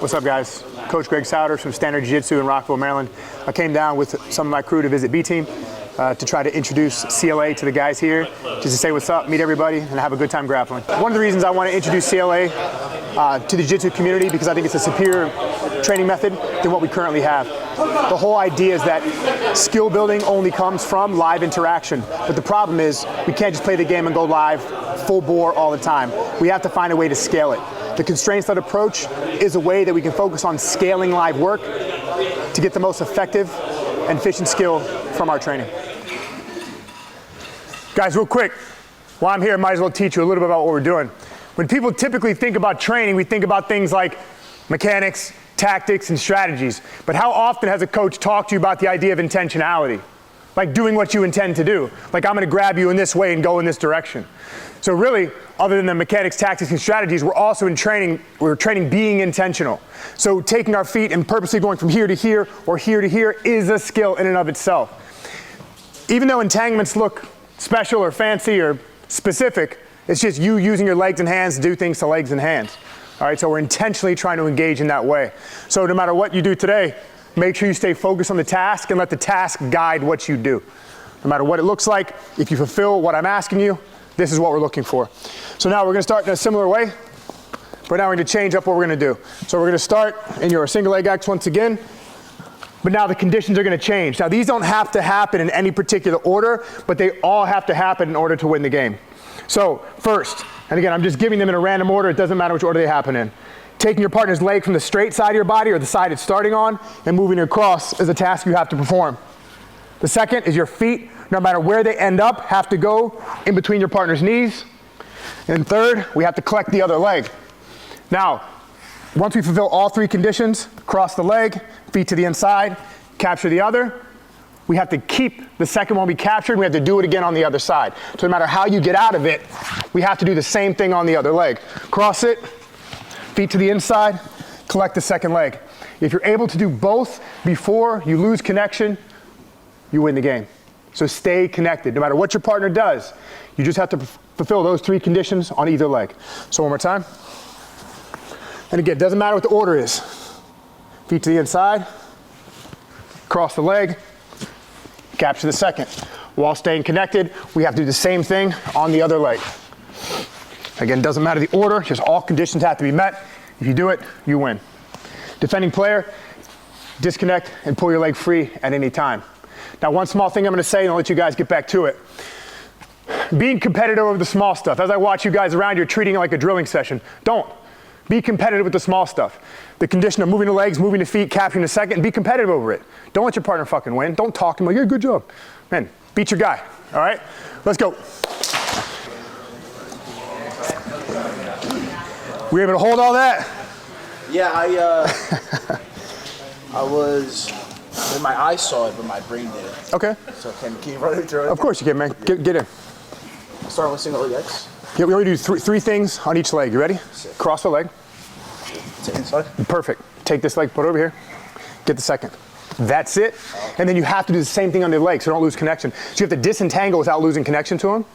What's up, guys? Coach Greg Souders from Standard Jiu-Jitsu in Rockville, Maryland. I came down with some of my crew to visit B-Team to try to introduce CLA to the guys here, just to say what's up, meet everybody, and have a good time grappling. One of the reasons I want to introduce CLA to the Jiu-Jitsu community because I think it's a superior training method than what we currently have. The whole idea is that skill building only comes from live interaction, but the problem is we can't just play the game and go live full bore all the time. We have to find a way to scale it. The constraints-led approach is a way that we can focus on scaling live work to get the most effective and efficient skill from our training. Guys, real quick, while I'm here, I might as well teach you a little bit about what we're doing. When people typically think about training, we think about things like mechanics, tactics, and strategies. But how often has a coach talked to you about the idea of intentionality? Like doing what you intend to do. Like, I'm gonna grab you in this way and go in this direction. So really, other than the mechanics, tactics, and strategies, we're also in training, we're training being intentional. So taking our feet and purposely going from here to here or here to here is a skill in and of itself. Even though entanglements look special or fancy or specific, it's just you using your legs and hands to do things to legs and hands. All right, so we're intentionally trying to engage in that way. So no matter what you do today, make sure you stay focused on the task and let the task guide what you do. No matter what it looks like, if you fulfill what I'm asking you, this is what we're looking for. So now we're gonna start in a similar way, but now we're gonna change up what we're gonna do. So we're gonna start in your single leg X once again, but now the conditions are gonna change. Now these don't have to happen in any particular order, but they all have to happen in order to win the game. So first, and again, I'm just giving them in a random order, it doesn't matter which order they happen in. Taking your partner's leg from the straight side of your body or the side it's starting on and moving it across is a task you have to perform. The second is your feet, no matter where they end up, have to go in between your partner's knees. And third, we have to collect the other leg. Now, once we fulfill all three conditions, cross the leg, feet to the inside, capture the other, we have to keep the second one we captured, we have to do it again on the other side. So no matter how you get out of it, we have to do the same thing on the other leg. Cross it, feet to the inside, collect the second leg. If you're able to do both before you lose connection, you win the game. So stay connected. No matter what your partner does, you just have to fulfill those three conditions on either leg. So one more time. And again, it doesn't matter what the order is. Feet to the inside, cross the leg, capture the second. While staying connected, we have to do the same thing on the other leg. Again, doesn't matter the order, just all conditions have to be met. If you do it, you win. Defending player, disconnect and pull your leg free at any time. Now, one small thing I'm gonna say and I'll let you guys get back to it. Being competitive over the small stuff. As I watch you guys around, you're treating it like a drilling session. Don't. Be competitive with the small stuff. The condition of moving the legs, moving the feet, capturing the second, be competitive over it. Don't let your partner fucking win. Don't talk to him like, yeah, good job. Man, beat your guy, all right? Let's go. We able to hold all that? Yeah, I was, my eyes saw it, but my brain didn't. Okay. So can you run it through it? Of course you can, man. Get in. Start with single leg X. Yeah, we already do three things on each leg. You ready? Sick. Cross the leg. To inside? Perfect. Take this leg, put it over here. Get the second. That's it. And then you have to do the same thing on the leg so don't lose connection. So you have to disentangle without losing connection to him.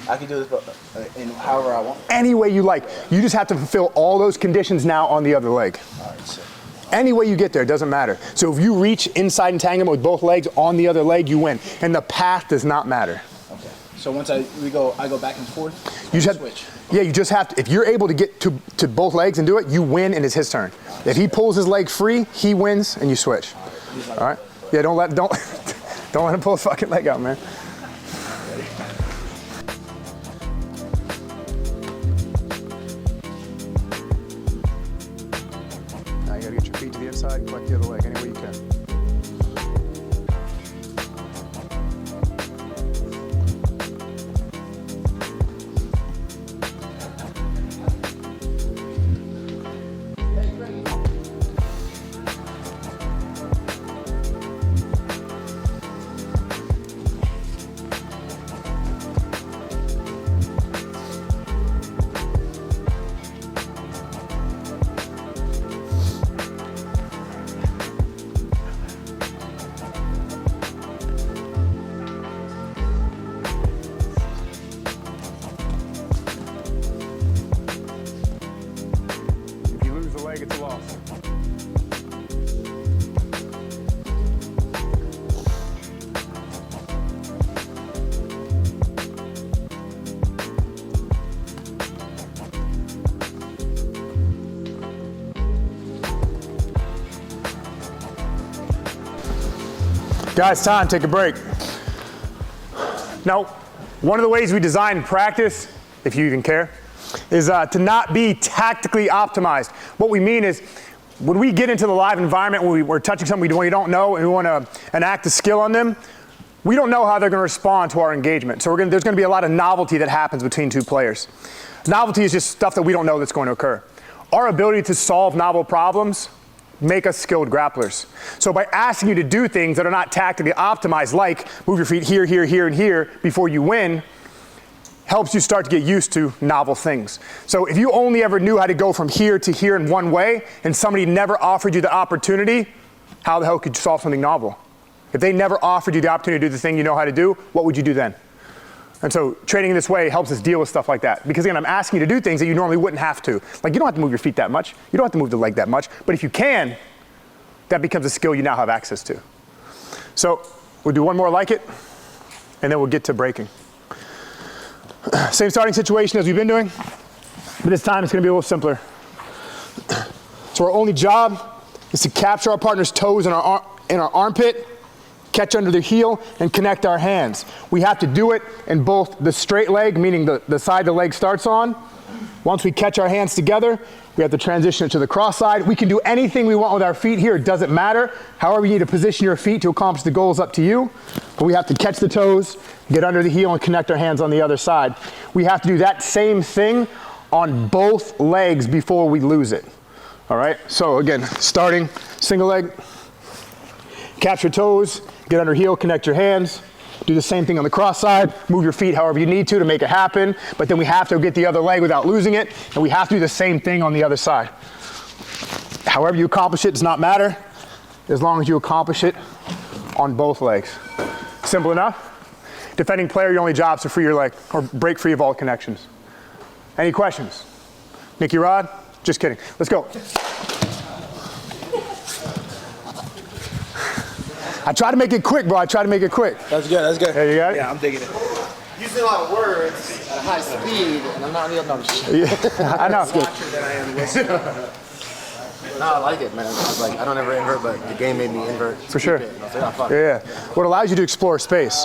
I can do this in however I want. Any way you like. You just have to fulfill all those conditions now on the other leg. All right, sick. Any way you get there, it doesn't matter. So if you reach inside entanglement with both legs on the other leg, you win. And the path does not matter. Okay. So once I go back and forth. You just switch. Yeah, you just have to. If you're able to get to both legs and do it, you win, and it's his turn. If he pulls his leg free, he wins, and you switch. All right? Yeah, don't let him pull his fucking leg out, man. Now you gotta get your feet to the inside and collect the other leg any way you can. leg, it's a loss. Guys, time, take a break. Now, one of the ways we design practice, if you even care, is to not be tactically optimized. What we mean is, when we get into the live environment, when we're touching something we don't know and we want to enact a skill on them, we don't know how they're going to respond to our engagement. So there's going to be a lot of novelty that happens between two players. Novelty is just stuff that we don't know that's going to occur. Our ability to solve novel problems make us skilled grapplers. So by asking you to do things that are not tactically optimized, like move your feet here, here, here, and here before you win, helps you start to get used to novel things. So if you only ever knew how to go from here to here in one way, and somebody never offered you the opportunity, how the hell could you solve something novel? If they never offered you the opportunity to do the thing you know how to do, what would you do then? And so training in this way helps us deal with stuff like that. Because again, I'm asking you to do things that you normally wouldn't have to. Like, you don't have to move your feet that much. You don't have to move the leg that much. But if you can, that becomes a skill you now have access to. So we'll do one more like it, and then we'll get to breaking. Same starting situation as we've been doing, but this time it's going to be a little simpler. So our only job is to capture our partner's toes in our armpit, catch under the heel, and connect our hands. We have to do it in both the straight leg, meaning the side the leg starts on. Once we catch our hands together, we have to transition it to the cross side. We can do anything we want with our feet here. It doesn't matter. However you need to position your feet to accomplish the goal is up to you. But we have to catch the toes, get under the heel, and connect our hands on the other side. We have to do that same thing on both legs before we lose it. All right? So again, starting single leg, catch your toes, get under heel, connect your hands. Do the same thing on the cross side. Move your feet however you need to make it happen. But then we have to get the other leg without losing it. And we have to do the same thing on the other side. However you accomplish it does not matter, as long as you accomplish it on both legs. Simple enough. Defending player, your only job is to free your leg or break free of all connections. Any questions? Nicky Rod? Just kidding. Let's go. I try to make it quick, bro. I try to make it quick. That's good, that's good. There you got it? Yeah, I'm digging it. Using a lot of words at high speed, and I'm not real dumb shit. Yeah, I know. Than I am listening. No, I like it, man. I was like, I don't ever invert, but the game made me invert. For sure. I was like, oh, fuck. Yeah. What allows you to explore space.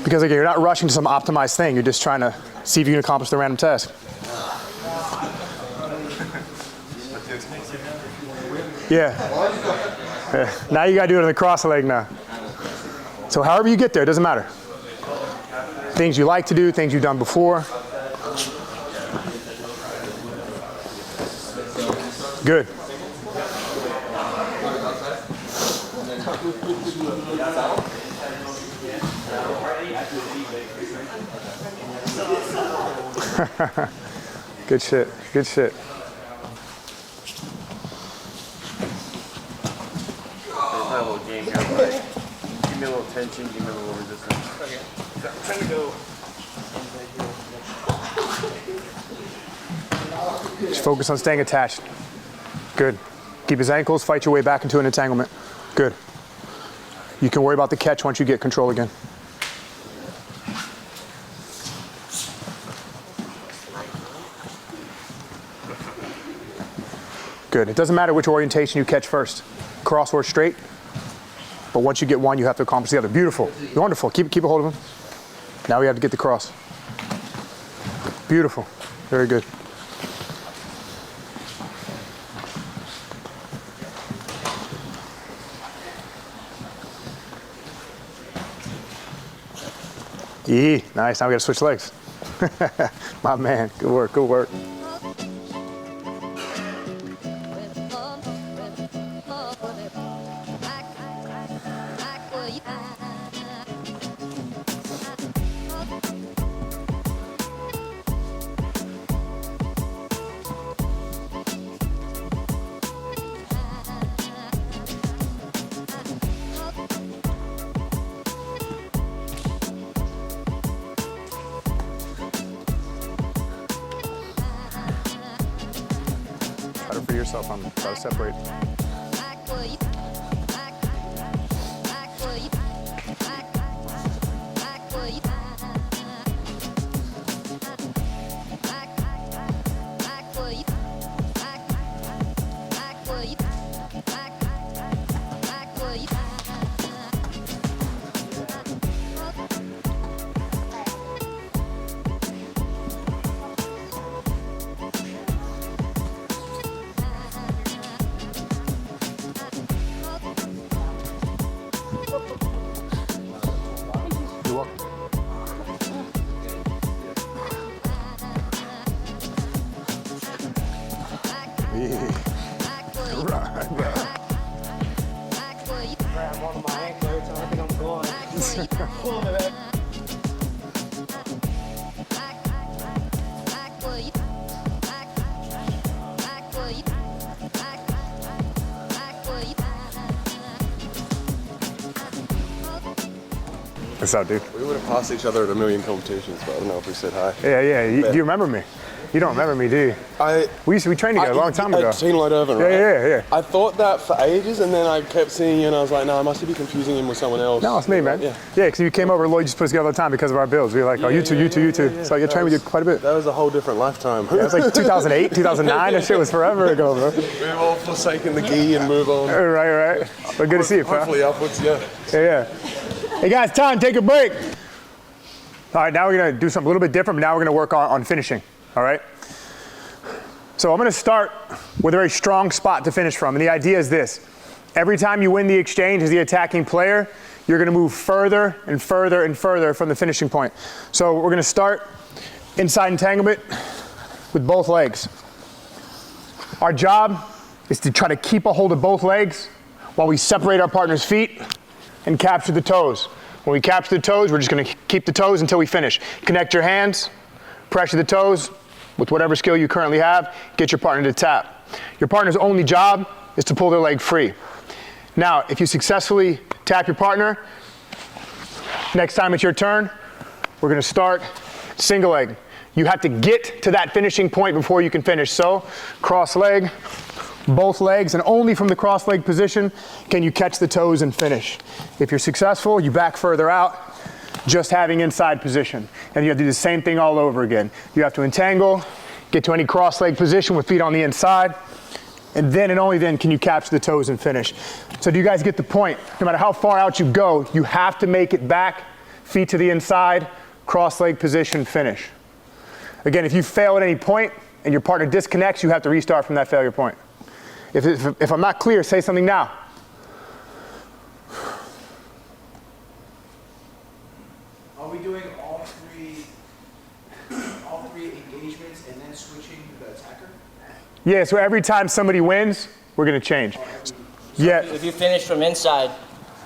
Because again, you're not rushing to some optimized thing. You're just trying to see if you can accomplish the random task. Yeah. Now you got to do it on the cross leg now. So however you get there, it doesn't matter. Things you like to do, things you've done before. Good. Good shit, good shit. My little game here, like, give me a little tension, give me a little resistance. Okay. So I'm trying to go. Just focus on staying attached. Good. Keep his ankles, fight your way back into an entanglement. Good. You can worry about the catch once you get control again. Good. It doesn't matter which orientation you catch first. Cross or straight. But once you get one, you have to accomplish the other. Beautiful. Wonderful. Keep a hold of him. Now we have to get the cross. Beautiful. Very good. Yeah, nice. Now we got to switch legs. My man. Good work. Good work. Try to free yourself from them. Try to separate. You're welcome. Yeah. Right, bro. I'm on my ankle, so I think I'm going. What's up, dude? We would have passed each other at a million competitions, but I don't know if we said hi. Yeah. Do you remember me? You don't remember me, do you? We trained together a long time ago. Team Light Urban, right? Yeah. I thought that for ages, and then I kept seeing you, and I was like, no, I must be confusing him with someone else. No, it's me, man. Yeah, because you came over, Lloyd just put us together all the time because of our builds. We were like, oh, you two. Yeah. So I trained with you quite a bit. That was a whole different lifetime. It was like 2008, 2009. That shit was forever ago, bro. We've all forsaken the gi and move on. Right. But good to see you, pal. Hopefully upwards, yeah. Yeah. Hey guys, time, take a break. All right, now we're gonna do something a little bit different, but now we're gonna work on finishing, all right? So I'm gonna start with a very strong spot to finish from, and the idea is this. Every time you win the exchange as the attacking player, you're gonna move further and further and further from the finishing point. So we're gonna start inside entanglement with both legs. Our job is to try to keep a hold of both legs while we separate our partner's feet and capture the toes. When we capture the toes, we're just gonna keep the toes until we finish. Connect your hands, pressure the toes with whatever skill you currently have, get your partner to tap. Your partner's only job is to pull their leg free. Now, if you successfully tap your partner, next time it's your turn, we're gonna start single leg. You have to get to that finishing point before you can finish. So, cross leg, both legs, and only from the cross leg position can you catch the toes and finish. If you're successful, you back further out, just having inside position. And you have to do the same thing all over again. You have to entangle, get to any cross leg position with feet on the inside, and then and only then can you capture the toes and finish. So do you guys get the point? No matter how far out you go, you have to make it back, feet to the inside, cross leg position, finish. Again, if you fail at any point and your partner disconnects, you have to restart from that failure point. If I'm not clear, say something now. Are we doing all three engagements and then switching to the attacker? Yeah, so every time somebody wins, we're gonna change. Yeah. If you finish from inside,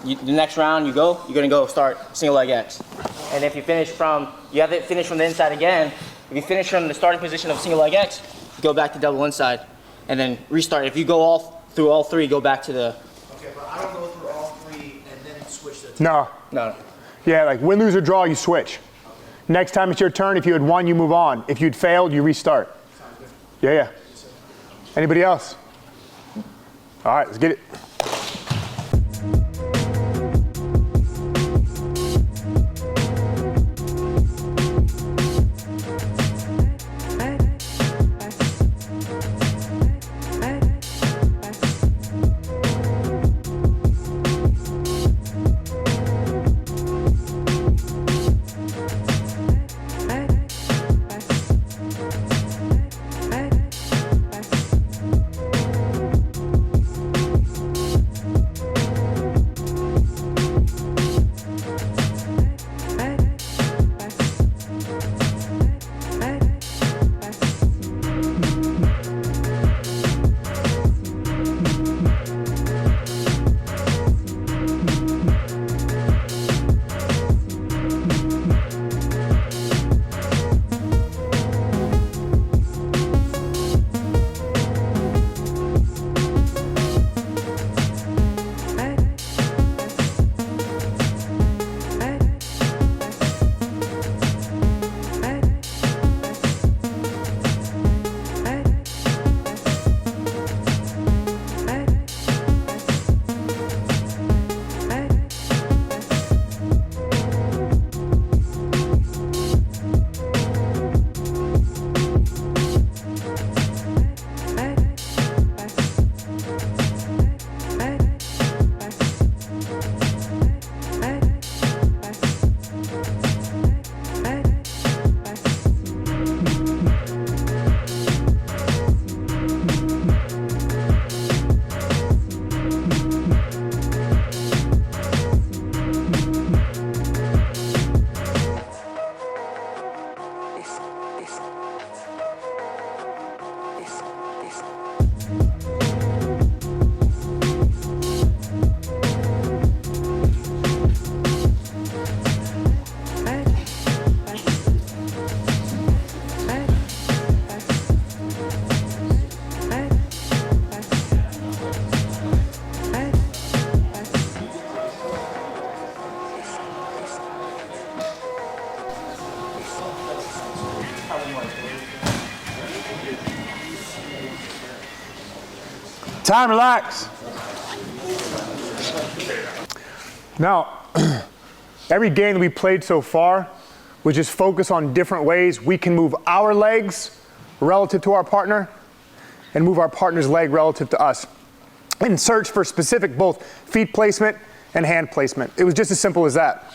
the next round you're gonna go start single leg X. And if you you have to finish from the inside again. If you finish from the starting position of single leg X, go back to double inside, and then restart. If you go through all three, go back to the. Okay, but I don't go through all three and then switch to attacker. No. Yeah, like win, lose, or draw, you switch. Okay. Next time it's your turn, if you had won, you move on. If you'd failed, you restart. Sounds good. Yeah. Anybody else? All right, let's get it. Time, relax. Now, every game that we played so far was just focus on different ways we can move our legs relative to our partner and move our partner's leg relative to us and search for specific both feet placement and hand placement. It was just as simple as that.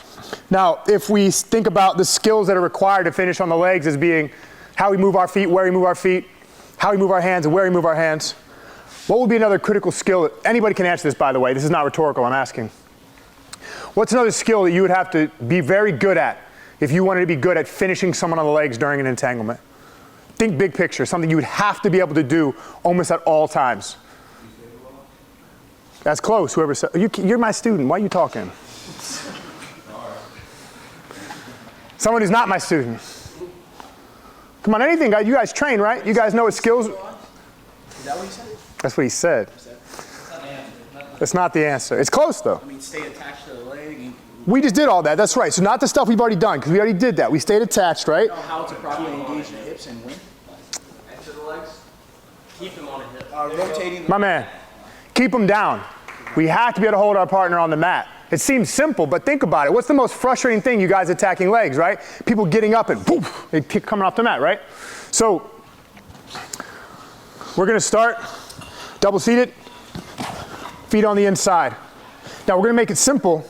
Now, if we think about the skills that are required to finish on the legs as being how we move our feet, where we move our feet, how we move our hands, and where we move our hands, what would be another critical skill? Anybody can answer this, by the way. This is not rhetorical, I'm asking. What's another skill that you would have to be very good at if you wanted to be good at finishing someone on the legs during an entanglement? Think big picture, something you would have to be able to do almost at all times. That's close, whoever said, you're my student, why are you talking? Someone who's not my student. Come on, anything, you guys train, right? You guys know what skills. Is that what he said? That's what he said. That's not the answer. It's close though. I mean, stay attached to the leg. We just did all that, that's right. So not the stuff we've already done, because we already did that. We stayed attached, right? Know how to properly engage the hips and win. Enter the legs. Keep them on a hip. Rotating. My man, keep them down. We have to be able to hold our partner on the mat. It seems simple, but think about it. What's the most frustrating thing, you guys attacking legs, right? People getting up and poof, they keep coming off the mat, right? So we're gonna start double seated, feet on the inside. Now we're gonna make it simple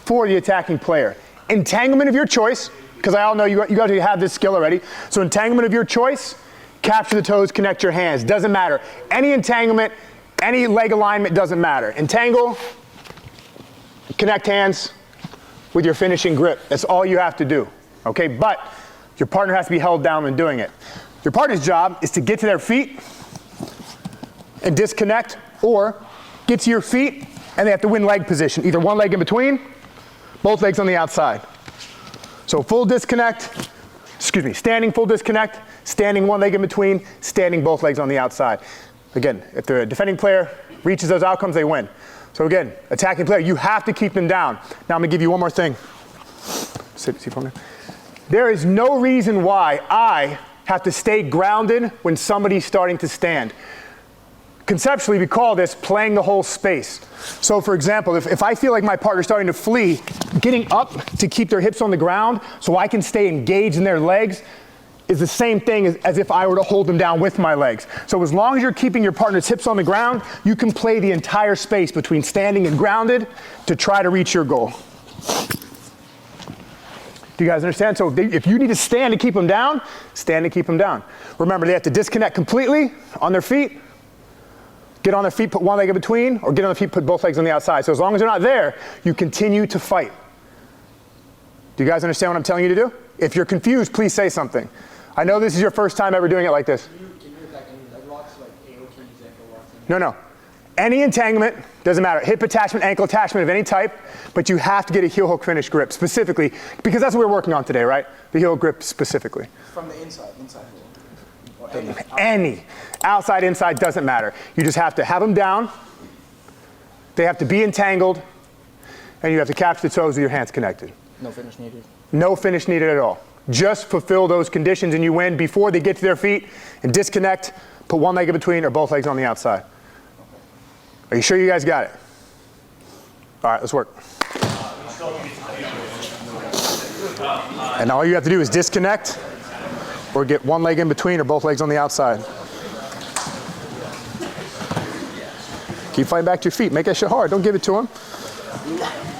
for the attacking player. Entanglement of your choice, because I all know you guys have this skill already. So entanglement of your choice, capture the toes, connect your hands. Doesn't matter. Any entanglement, any leg alignment doesn't matter. Entangle, connect hands with your finishing grip. That's all you have to do, okay? But your partner has to be held down when doing it. Your partner's job is to get to their feet and disconnect, or get to your feet and they have to win leg position. Either one leg in between, both legs on the outside. So full disconnect, standing full disconnect, standing one leg in between, standing both legs on the outside. Again, if the defending player reaches those outcomes, they win. So again, attacking player, you have to keep them down. Now I'm gonna give you one more thing. Sit for me. There is no reason why I have to stay grounded when somebody's starting to stand. Conceptually, we call this playing the whole space. So for example, if I feel like my partner's starting to flee, getting up to keep their hips on the ground so I can stay engaged in their legs is the same thing as if I were to hold them down with my legs. So as long as you're keeping your partner's hips on the ground, you can play the entire space between standing and grounded to try to reach your goal. Do you guys understand? So if you need to stand to keep them down, stand to keep them down. Remember, they have to disconnect completely on their feet, get on their feet, put one leg in between, or get on their feet, put both legs on the outside. So as long as they're not there, you continue to fight. Do you guys understand what I'm telling you to do? If you're confused, please say something. I know this is your first time ever doing it like this. Can you attack any leg locks, like AOTs, ankle locks? No. Any entanglement, doesn't matter. Hip attachment, ankle attachment of any type, but you have to get a heel hook finish grip specifically, because that's what we're working on today, right? The heel grip specifically. From the inside heel. Any. Outside, inside, doesn't matter. You just have to have them down, they have to be entangled, and you have to capture the toes with your hands connected. No finish needed. No finish needed at all. Just fulfill those conditions and you win before they get to their feet and disconnect, put one leg in between or both legs on the outside. Are you sure you guys got it? All right, let's work. And all you have to do is disconnect or get one leg in between or both legs on the outside. Keep fighting back to your feet. Make that shit hard. Don't give it to him.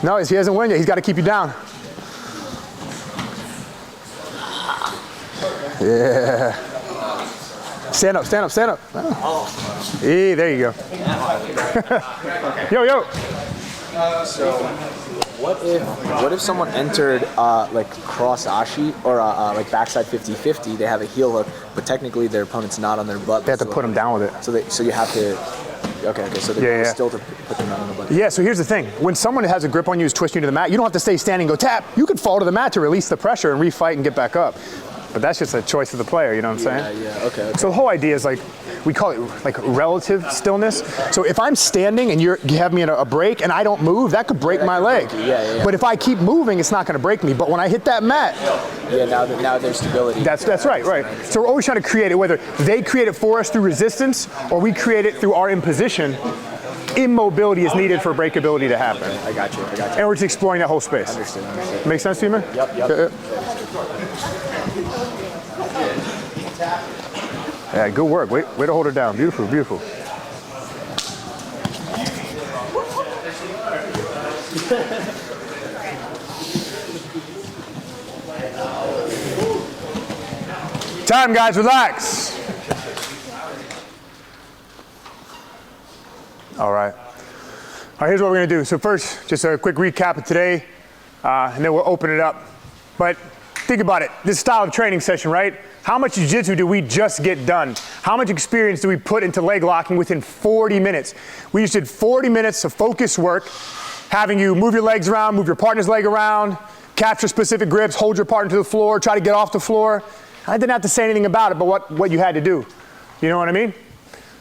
No, he hasn't won yet. He's got to keep you down. Yeah. Stand up, stand up, stand up. Oh. Hey, there you go. Yo. So, what if someone entered like cross ashi or like backside 50-50? They have a heel hook, but technically their opponent's not on their butt. They have to put them down with it. So you have to. Okay. So they still to put them down on the butt. Yeah. So here's the thing: when someone has a grip on you, is twisting you to the mat, you don't have to stay standing and go tap. You could fall to the mat to release the pressure and refight and get back up. But that's just a choice of the player, you know what I'm saying? Yeah, okay. So the whole idea is like, we call it like relative stillness. So if I'm standing and you have me in a break and I don't move, that could break my leg. Yeah. But if I keep moving, it's not gonna break me. But when I hit that mat, now there's stability. that's right. So we're always trying to create it, whether they create it for us through resistance or we create it through our imposition. Immobility is needed for breakability to happen. I got you. And we're just exploring that whole space. Understood. Make sense to you, man? Yep. Yeah, good work. Way to hold her down. Beautiful. Time, guys, relax. All right, here's what we're gonna do. So first, just a quick recap of today, and then we'll open it up. But think about it, this style of training session, right? How much jiu-jitsu do we just get done? How much experience do we put into leg locking within 40 minutes? We just did 40 minutes of focused work, having you move your legs around, move your partner's leg around, capture specific grips, hold your partner to the floor, try to get off the floor. I didn't have to say anything about it, but what you had to do. You know what I mean?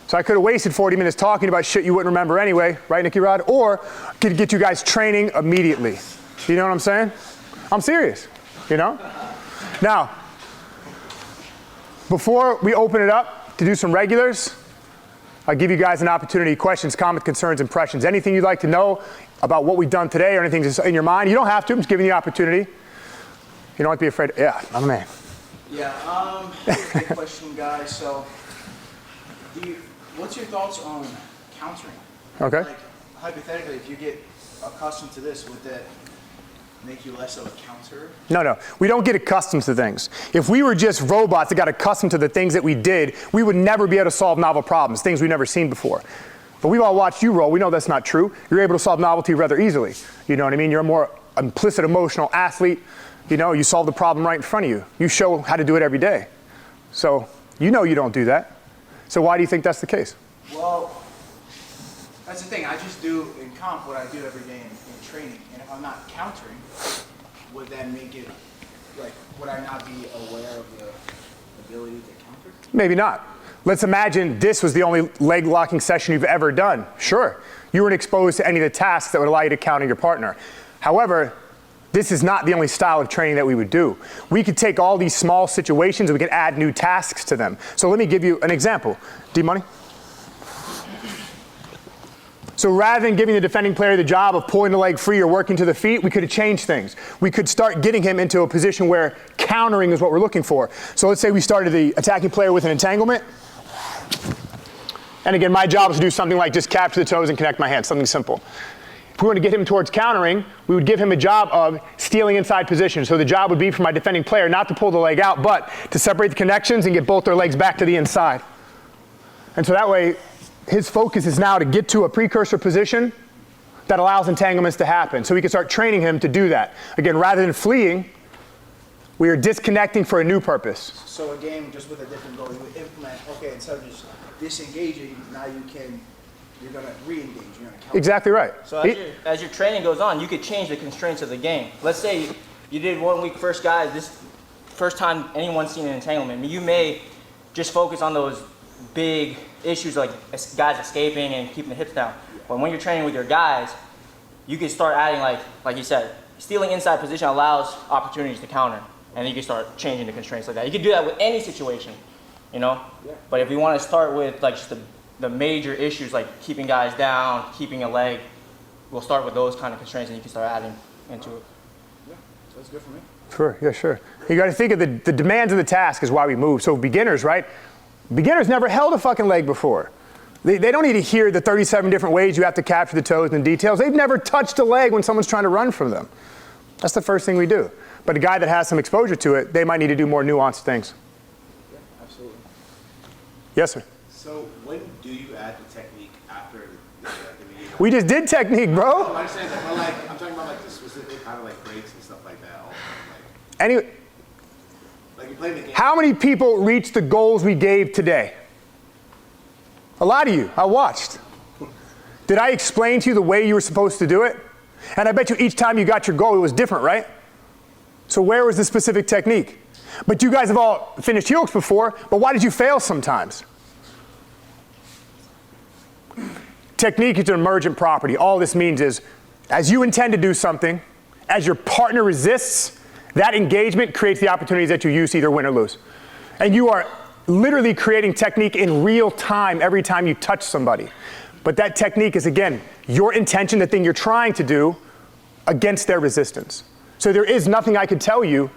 So I could have wasted 40 minutes talking about shit you wouldn't remember anyway, right, Nicky Rod? Or could get you guys training immediately. You know what I'm saying? I'm serious, you know? Now, before we open it up to do some regulars, I'll give you guys an opportunity, questions, comments, concerns, impressions, anything you'd like to know about what we've done today or anything that's in your mind. You don't have to, I'm just giving you the opportunity. You don't have to be afraid. Yeah, I'm a man. Yeah, big question, guys. So, what's your thoughts on countering? Okay. Like, hypothetically, if you get accustomed to this, would that make you less of a counter? No, we don't get accustomed to things. If we were just robots that got accustomed to the things that we did, we would never be able to solve novel problems, things we've never seen before. But we've all watched you roll, we know that's not true. You're able to solve novelty rather easily. You know what I mean? You're a more implicit emotional athlete. You know, you solve the problem right in front of you. You show how to do it every day. So, you know you don't do that. So why do you think that's the case? Well, that's the thing. I just do in comp what I do every day in training. And if I'm not countering, would that make it, like, would I not be aware of the ability to counter? Maybe not. Let's imagine this was the only leg locking session you've ever done. Sure, you weren't exposed to any of the tasks that would allow you to counter your partner. However, this is not the only style of training that we would do. We could take all these small situations and we could add new tasks to them. So let me give you an example. D-Money? So rather than giving the defending player the job of pulling the leg free or working to the feet, we could have changed things. We could start getting him into a position where countering is what we're looking for. So let's say we started the attacking player with an entanglement. And again, my job is to do something like just capture the toes and connect my hands, something simple. If we want to get him towards countering, we would give him a job of stealing inside position. So the job would be for my defending player not to pull the leg out, but to separate the connections and get both their legs back to the inside. And so that way, his focus is now to get to a precursor position that allows entanglements to happen. So we can start training him to do that. Again, rather than fleeing, we are disconnecting for a new purpose. So a game just with a different goal, you would implement, okay, instead of just disengaging, now you're going to re-engage, you're going to counter. Exactly right. So as your training goes on, you could change the constraints of the game. Let's say you did 1 week first guys, this first time anyone's seen an entanglement. You may just focus on those big issues like guys escaping and keeping the hips down. But when you're training with your guys, you can start adding, like you said, stealing inside position allows opportunities to counter. And you can start changing the constraints like that. You can do that with any situation, you know? Yeah. But if we want to start with like just the major issues like keeping guys down, keeping a leg, we'll start with those kind of constraints and you can start adding into it. Yeah, so that's good for me. Sure, yeah, sure. You got to think of the demands of the task is why we move. So beginners, right? Beginners never held a fucking leg before. They don't need to hear the 37 different ways you have to capture the toes and details. They've never touched a leg when someone's trying to run from them. That's the first thing we do. But a guy that has some exposure to it, they might need to do more nuanced things. Yeah, absolutely. Yes, sir. So when do you add the technique after the meeting? We just did technique, bro. I understand that, but like, I'm talking about like the specific kind of like breaks and stuff like that. Anyway, Like you play the game. how many people reached the goals we gave today? A lot of you. I watched. Did I explain to you the way you were supposed to do it? And I bet you each time you got your goal, it was different, right? So where was the specific technique? But you guys have all finished heel hooks before, but why did you fail sometimes? Technique is an emergent property. All this means is, as you intend to do something, as your partner resists, that engagement creates the opportunities that you use to either win or lose. And you are literally creating technique in real time every time you touch somebody. But that technique is, again, your intention, the thing you're trying to do, against their resistance. So there is nothing I could tell you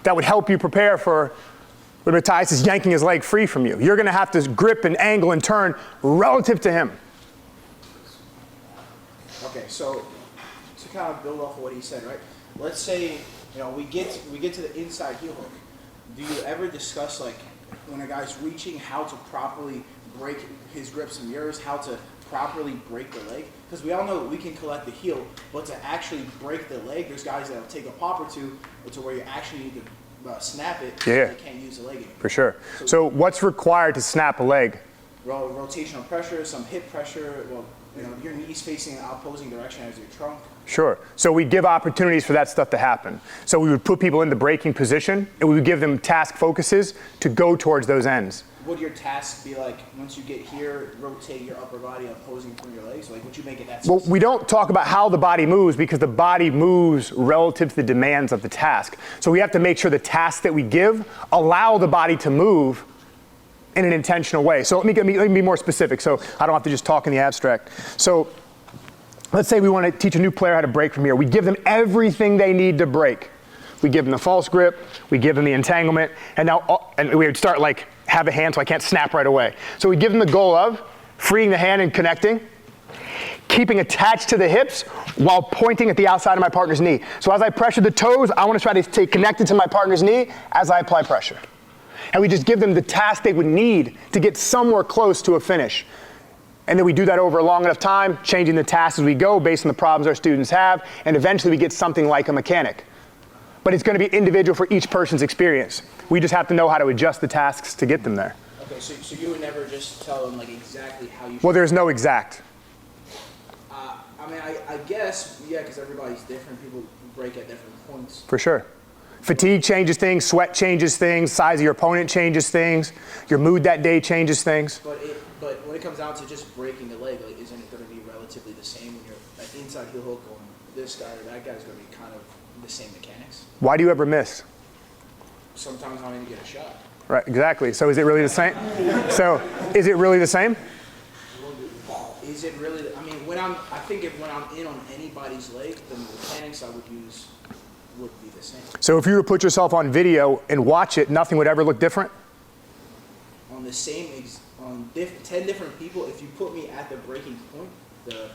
that would help you prepare for when Matthias is yanking his leg free from you. You're going to have to grip and angle and turn relative to him. Okay, so to kind of build off of what he said, right? Let's say, we get to the inside heel hook. Do you ever discuss, like, when a guy's reaching, how to properly break his grips and yours, how to properly break the leg? Because we all know we can collect the heel, but to actually break the leg, there's guys that'll take a pop or two to where you actually need to snap it. Yeah. They can't use the leg anymore. For sure. So what's required to snap a leg? Rotational pressure, some hip pressure. Well, your knees facing an opposing direction as your trunk. Sure. So we give opportunities for that stuff to happen. So we would put people in the breaking position, and we would give them task focuses to go towards those ends. Would your task be like, once you get here, rotate your upper body opposing from your legs? Like, would you make it that specific? Well, we don't talk about how the body moves because the body moves relative to the demands of the task. So we have to make sure the tasks that we give allow the body to move in an intentional way. So let me be more specific so I don't have to just talk in the abstract. So let's say we want to teach a new player how to break from here. We give them everything they need to break. We give them the false grip, we give them the entanglement, and we would start like, have a hand so I can't snap right away. So we give them the goal of freeing the hand and connecting, keeping attached to the hips while pointing at the outside of my partner's knee. So as I pressure the toes, I want to try to stay connected to my partner's knee as I apply pressure. And we just give them the task they would need to get somewhere close to a finish. And then we do that over a long enough time, changing the tasks as we go based on the problems our students have, and eventually we get something like a mechanic. But it's going to be individual for each person's experience. We just have to know how to adjust the tasks to get them there. Okay, so you would never just tell them like exactly how you. Well, there's no exact. I mean, I guess, yeah, because everybody's different. People break at different points. For sure. Fatigue changes things, sweat changes things, size of your opponent changes things, your mood that day changes things. But when it comes down to just breaking the leg, like, isn't it going to be relatively the same when you're like inside heel hook on this guy or that guy's going to be kind of the same mechanics? Why do you ever miss? Sometimes I don't even get a shot. Right, exactly. So is it really the same? So is it really the same? Is it really? I mean, when I'm in on anybody's leg, the mechanics I would use would be the same. So if you were to put yourself on video and watch it, nothing would ever look different? On the same, 10 different people, if you put me at the breaking point,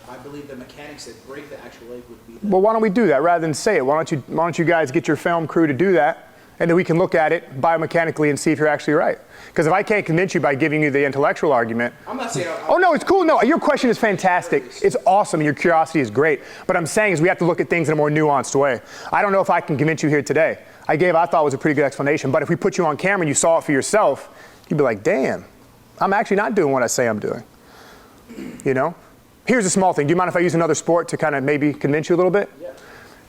I believe the mechanics that break the actual leg would be. Well, why don't we do that rather than say it? Why don't you guys get your film crew to do that, and then we can look at it biomechanically and see if you're actually right. Because if I can't convince you by giving you the intellectual argument. I'm not saying. Oh no, it's cool. No, your question is fantastic. It's awesome. Your curiosity is great. But I'm saying is we have to look at things in a more nuanced way. I don't know if I can convince you here today. I thought was a pretty good explanation. But if we put you on camera and you saw it for yourself, you'd be like, damn, I'm actually not doing what I say I'm doing. You know? Here's a small thing. Do you mind if I use another sport to kind of maybe convince you a little bit? Yeah.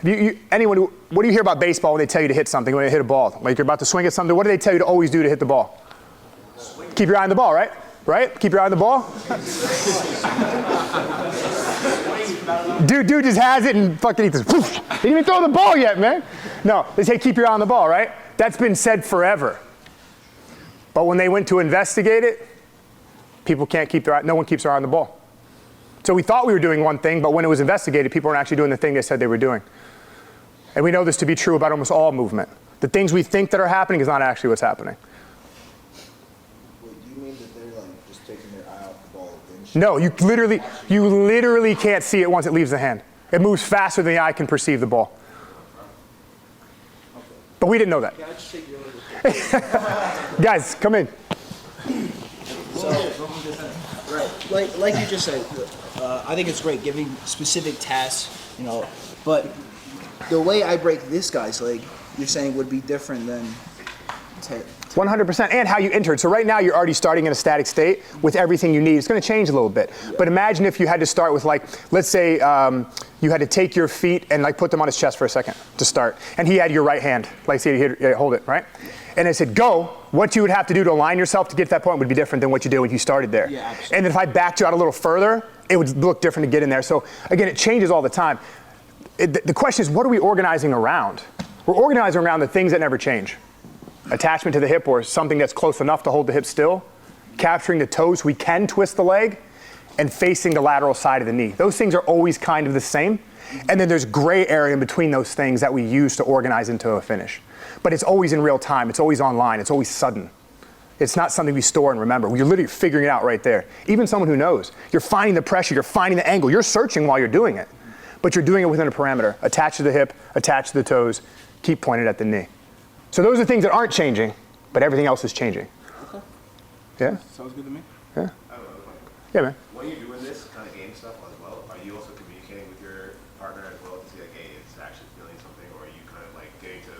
What do you hear about baseball when they tell you to hit something, when they hit a ball? Like you're about to swing at something, what do they tell you to always do to hit the ball? Keep your eye on the ball, right? Right? Keep your eye on the ball. Dude just has it and fucking eats this. He didn't even throw the ball yet, man. No, they say keep your eye on the ball, right? That's been said forever. But when they went to investigate it, no one keeps their eye on the ball. So we thought we were doing one thing, but when it was investigated, people weren't actually doing the thing they said they were doing. And we know this to be true about almost all movement. The things we think that are happening is not actually what's happening. Wait, do you mean that they're like just taking their eye off the ball? No, you literally can't see it once it leaves the hand. It moves faster than the eye can perceive the ball. But we didn't know that. Can I just take you over? Guys, come in. So, right, like you just said, I think it's great giving specific tasks, but the way I break this guy's leg, you're saying would be different than 100%, and how you entered. So right now you're already starting in a static state with everything you need. It's going to change a little bit. But imagine if you had to start with, like, let's say you had to take your feet and like put them on his chest for a second to start, and he had your right hand, like say you hold it, right? And I said, go. What you would have to do to align yourself to get to that point would be different than what you did when you started there. Yeah, absolutely. And if I backed you out a little further, it would look different to get in there. So again, it changes all the time. The question is, what are we organizing around? We're organizing around the things that never change. Attachment to the hip or something that's close enough to hold the hip still, capturing the toes so we can twist the leg, and facing the lateral side of the knee. Those things are always kind of the same. And then there's gray area in between those things that we use to organize into a finish. But it's always in real time. It's always online. It's always sudden. It's not something we store and remember. You're literally figuring it out right there. Even someone who knows. You're finding the pressure. You're finding the angle. You're searching while you're doing it. But you're doing it within a parameter. Attached to the hip, attached to the toes, keep pointed at the knee. So those are things that aren't changing, but everything else is changing. Okay. Yeah? Sounds good to me. Yeah? Yeah, man. When you're doing this kind of game stuff as well, are you also communicating with your partner as well to see like, hey, it's actually feeling something, or are you kind of like getting to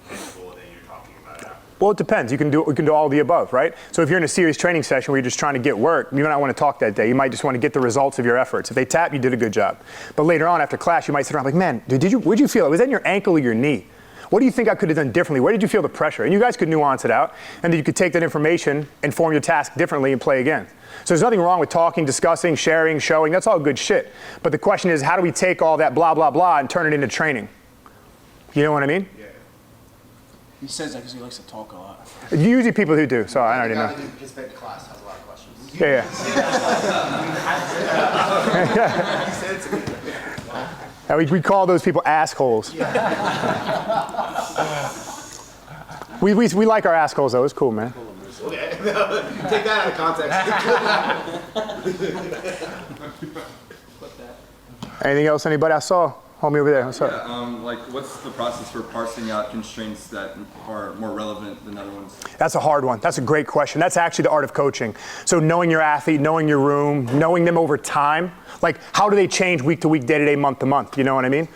physical and then you're talking about it after? Well, it depends. We can do all of the above, right? So if you're in a serious training session where you're just trying to get work, you might not want to talk that day. You might just want to get the results of your efforts. If they tap, you did a good job. But later on after class, you might sit around like, man, dude, what'd you feel? Was that in your ankle or your knee? What do you think I could have done differently? Where did you feel the pressure? And you guys could nuance it out, and then you could take that information and form your task differently and play again. So there's nothing wrong with talking, discussing, sharing, showing. That's all good shit. But the question is, how do we take all that blah, blah, blah and turn it into training? You know what I mean? Yeah. He says that because he likes to talk a lot. Usually people who do, so I already know. Participant in class has a lot of questions. Yeah, He said to me. yeah. We call those people assholes. We like our assholes though. It's cool, man. Okay. Take that out of context. Anything else? Anybody? I saw homie over there. What's up? Like, what's the process for parsing out constraints that are more relevant than other ones? That's a hard one. That's a great question. That's actually the art of coaching. So knowing your athlete, knowing your room, knowing them over time. Like, how do they change week to week, day to day, month to month? You know what I mean?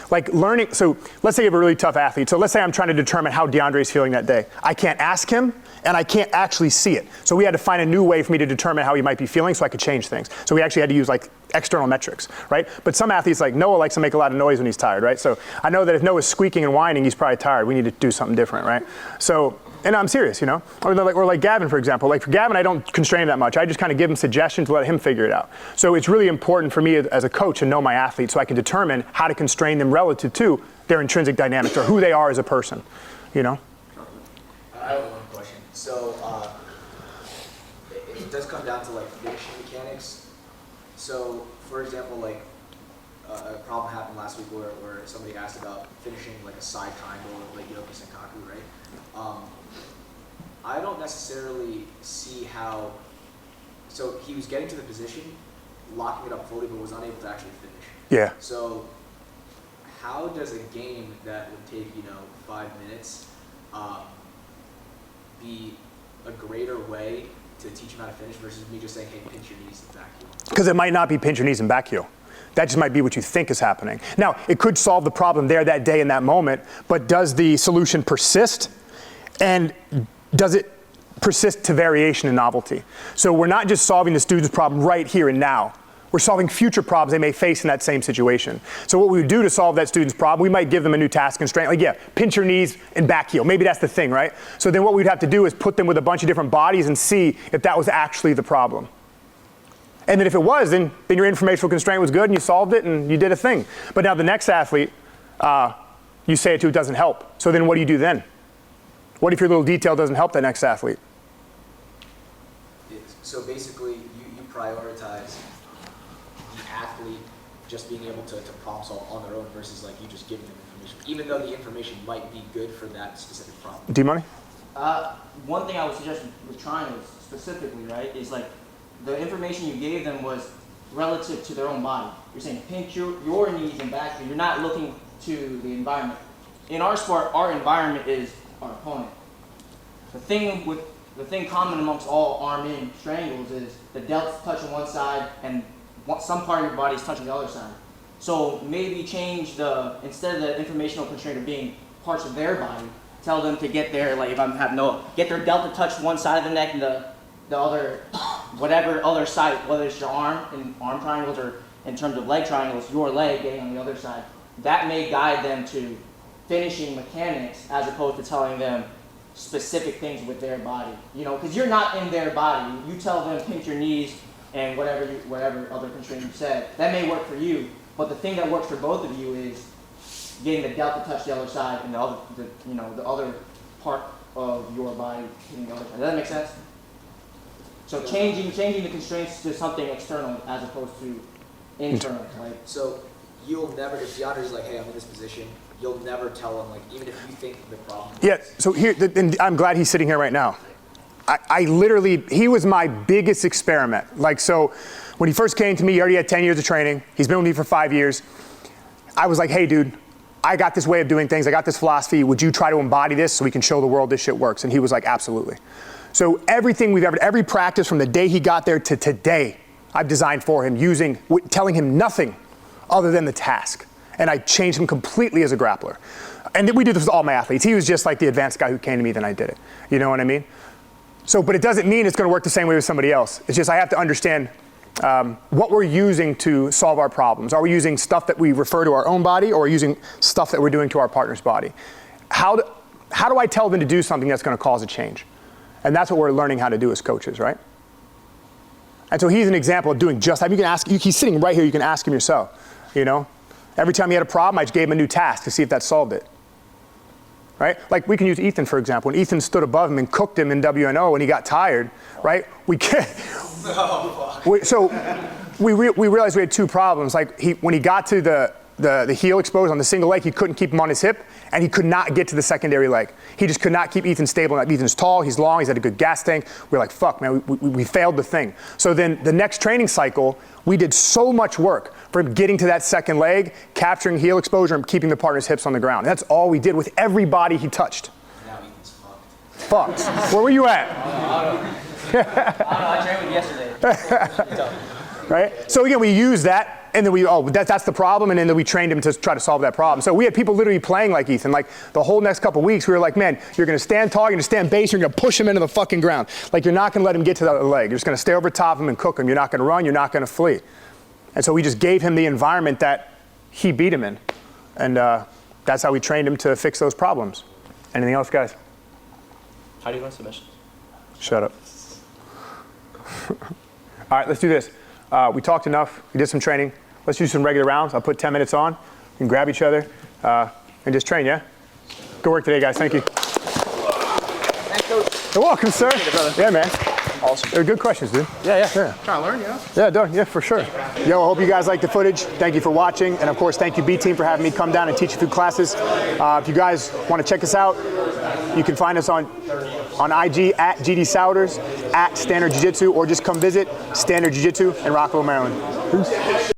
Like learning, so let's say you have a really tough athlete. So let's say I'm trying to determine how DeAndre is feeling that day. I can't ask him, and I can't actually see it. So we had to find a new way for me to determine how he might be feeling so I could change things. So we actually had to use like external metrics, right? But some athletes, like Noah, likes to make a lot of noise when he's tired, right? So I know that if Noah's squeaking and whining, he's probably tired. We need to do something different, right? So, and I'm serious, you know? Or like Gavin, for example. Like for Gavin, I don't constrain him that much. I just kind of give him suggestions to let him figure it out. So it's really important for me as a coach to know my athlete so I can determine how to constrain them relative to their intrinsic dynamics or who they are as a person, you know? I have one question. So it does come down to like finishing mechanics. So for example, like a problem happened last week where somebody asked about finishing like a side triangle like Yoki Senkaku, right? I don't necessarily see how. So he was getting to the position, locking it up fully, but was unable to actually finish. Yeah. So how does a game that would take 5 minutes be a greater way to teach him how to finish versus me just saying, hey, pinch your knees and back heel? Because it might not be pinch your knees and back heel. That just might be what you think is happening. Now, it could solve the problem there that day in that moment, but does the solution persist? And does it persist to variation and novelty? So we're not just solving the student's problem right here and now. We're solving future problems they may face in that same situation. So what we would do to solve that student's problem, we might give them a new task constraint, like pinch your knees and back heel. Maybe that's the thing, right? So then what we'd have to do is put them with a bunch of different bodies and see if that was actually the problem. And then if it was, then your informational constraint was good and you solved it and you did a thing. But now the next athlete, you say it to, it doesn't help. So then what do you do then? What if your little detail doesn't help that next athlete? So basically, you prioritize the athlete just being able to problem solve on their own versus like you just giving them information, even though the information might be good for that specific problem. D-Money? One thing I would suggest with trying specifically, right, is like the information you gave them was relative to their own body. You're saying pinch your knees and back. You're not looking to the environment. In our sport, our environment is our opponent. The thing common amongst all arm-in triangles is the delts touch on one side and some part of your body is touching the other side. So maybe change instead of the informational constraint of being parts of their body, tell them to get their, like if I'm having get their delta touch one side of the neck and the other, whatever other side, whether it's your arm in arm triangles or in terms of leg triangles, your leg getting on the other side. That may guide them to finishing mechanics as opposed to telling them specific things with their body. You know, because you're not in their body. You tell them pinch your knees and whatever other constraint you said. That may work for you, but the thing that works for both of you is getting the delta touch the other side and the other part of your body hitting the other side. Does that make sense? So changing the constraints to something external as opposed to internal. Like, So you'll never, if DeAndre is like, hey, I'm in this position, you'll never tell him, like, even if you think the problem. Yeah, so here, and I'm glad he's sitting here right now. I literally, he was my biggest experiment. Like, so when he first came to me, he already had 10 years of training. He's been with me for 5 years. I was like, hey, dude, I got this way of doing things. I got this philosophy. Would you try to embody this so we can show the world this shit works? And he was like, absolutely. So everything every practice from the day he got there to today, I've designed for him telling him nothing other than the task. And I changed him completely as a grappler. And we did this with all my athletes. He was just like the advanced guy who came to me, then I did it. You know what I mean? So, but it doesn't mean it's going to work the same way with somebody else. It's just I have to understand what we're using to solve our problems. Are we using stuff that we refer to our own body, or are we using stuff that we're doing to our partner's body? How do I tell them to do something that's going to cause a change? And that's what we're learning how to do as coaches, right? And so he's an example of doing just that. You can ask, he's sitting right here, you can ask him yourself, you know? Every time he had a problem, I just gave him a new task to see if that solved it. Right? Like we can use Ethan, for example. When Ethan stood above him and cooked him in WNO and he got tired, right? We realized we had two problems. Like when he got to the heel exposed on the single leg, he couldn't keep him on his hip, and he could not get to the secondary leg. He just could not keep Ethan stable. Ethan's tall, he's long, he's had a good gas tank. We're like, fuck, man, we failed the thing. So then the next training cycle, we did so much work for him getting to that second leg, capturing heel exposure, and keeping the partner's hips on the ground. That's all we did with every body he touched. Now Ethan's fucked. Fucked. Where were you at? I trained with yesterday. Right? So again, we use that, and then that's the problem, and then we trained him to try to solve that problem. So we had people literally playing like Ethan. Like the whole next couple weeks, we were like, man, you're going to stand tall, you're going to stand base, you're going to push him into the fucking ground. Like you're not going to let him get to the other leg. You're just going to stay over top of him and cook him. You're not going to run, you're not going to flee. And so we just gave him the environment that he beat him in. And that's how we trained him to fix those problems. Anything else, guys? How do you run submissions? Shut up. All right, let's do this. We talked enough. We did some training. Let's do some regular rounds. I'll put 10 minutes on. We can grab each other and just train, yeah? Good work today, guys. Thank you. Thanks, Coach. You're welcome, sir. Yeah, man. Awesome. They're good questions, dude. Yeah. Trying to learn, you know? Yeah, for sure. Yo, I hope you guys like the footage. Thank you for watching. And of course, thank you, B-Team, for having me come down and teach you through classes. If you guys want to check us out, you can find us on IG at GD Souders, at Standard Jiu-Jitsu, or just come visit Standard Jiu-Jitsu in Rockville, Maryland. Peace.